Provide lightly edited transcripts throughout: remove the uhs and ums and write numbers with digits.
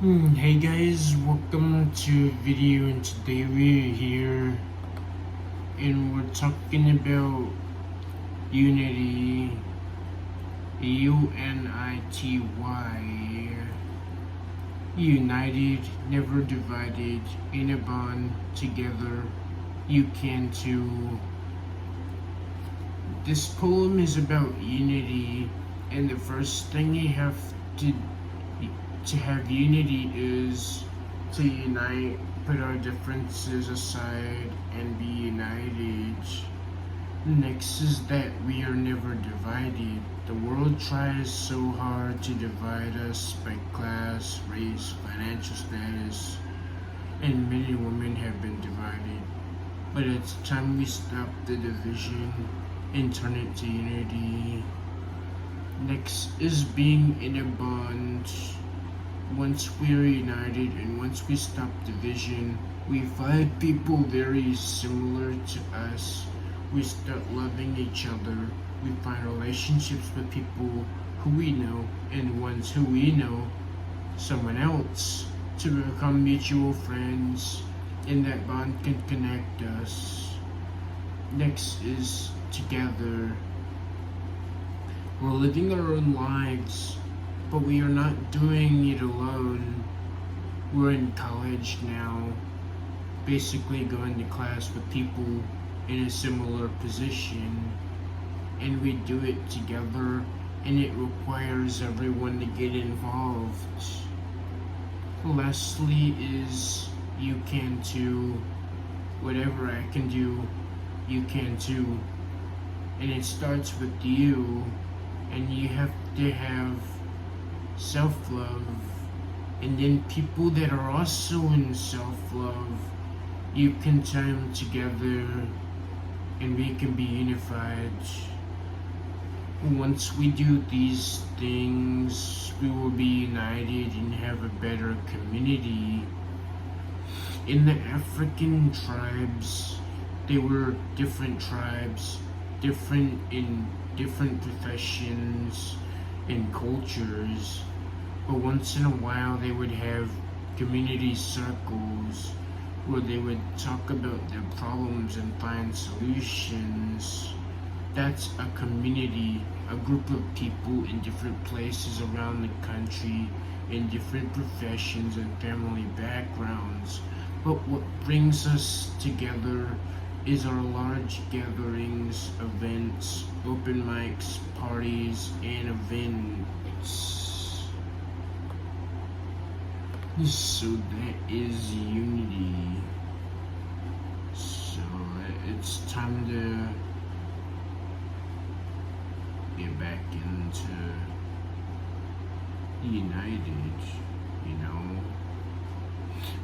Hey guys, welcome to a video, and today we're here and we're talking about unity, UNITY, united, never divided, in a bond, together, you can too. This poem is about unity, and the first thing you have to have unity is to unite, put our differences aside, and be united. Next is that we are never divided. The world tries so hard to divide us by class, race, financial status, and many women have been divided. But it's time we stop the division and turn it to unity. Next is being in a bond. Once we're united and once we stop division, we find people very similar to us. We start loving each other. We find relationships with people who we know and ones who we know someone else to become mutual friends, and that bond can connect us. Next is together. We're living our own lives, but we are not doing it alone. We're in college now, basically going to class with people in a similar position, and we do it together, and it requires everyone to get involved. Lastly is you can too. Whatever I can do, you can too. And it starts with you, and you have to have self-love, and then people that are also in self-love, you can tie them together and we can be unified. Once we do these things, we will be united and have a better community. In the African tribes, they were different tribes, different in different professions and cultures, but once in a while they would have community circles where they would talk about their problems and find solutions. That's a community, a group of people in different places around the country, in different professions and family backgrounds. But what brings us together is our large gatherings, events, open mics, parties, and events. So that is unity. So it's time to get back into united, you know.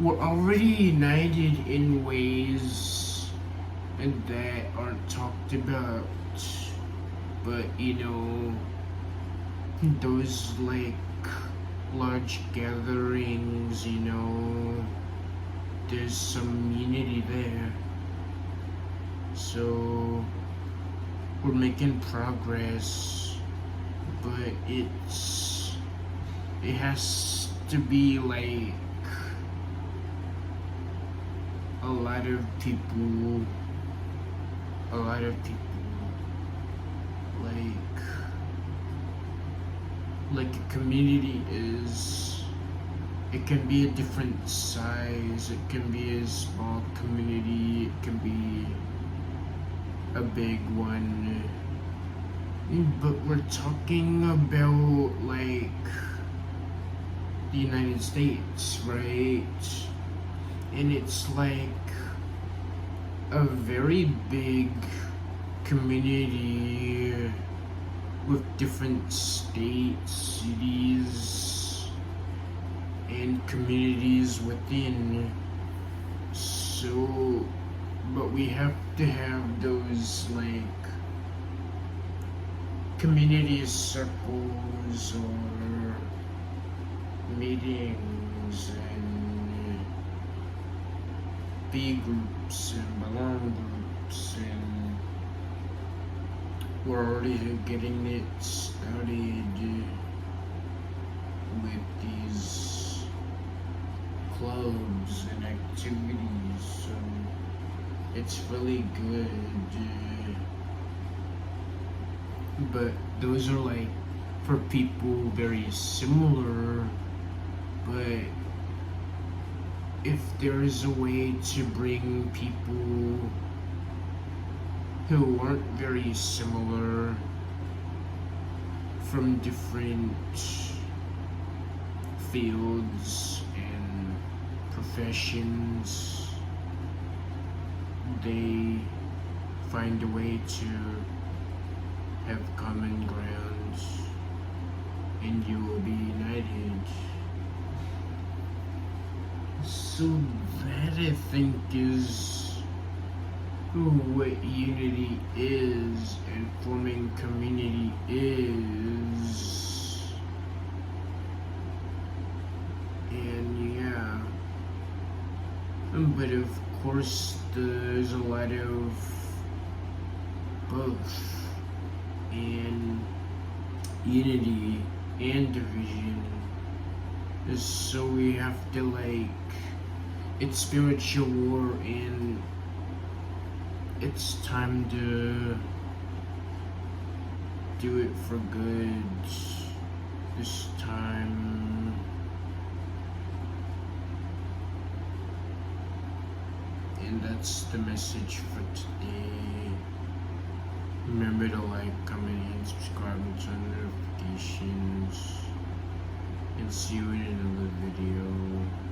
We're already united in ways and that aren't talked about, but those like large gatherings, there's some unity there. So we're making progress, but it has to be like a lot of people like a community is, it can be a different size, it can be a small community, it can be a big one, but we're talking about like the United States, right? And it's like a very big community with different states, cities, and communities within. So, but we have to have those like community circles or meetings and B groups and belong groups, and we're already getting it started with these clubs and activities, so it's really good. But those are like for people very similar, but if there is a way to bring people who aren't very similar from different fields and professions, they find a way to have common grounds and you will be united. So that I think is what unity is and forming community is. And yeah, but of course there's a lot of both and unity and division. So we have to it's spiritual war and it's time to do it for good this time. And that's the message for today. Remember to like, comment, and subscribe and turn notifications. And see you in another video.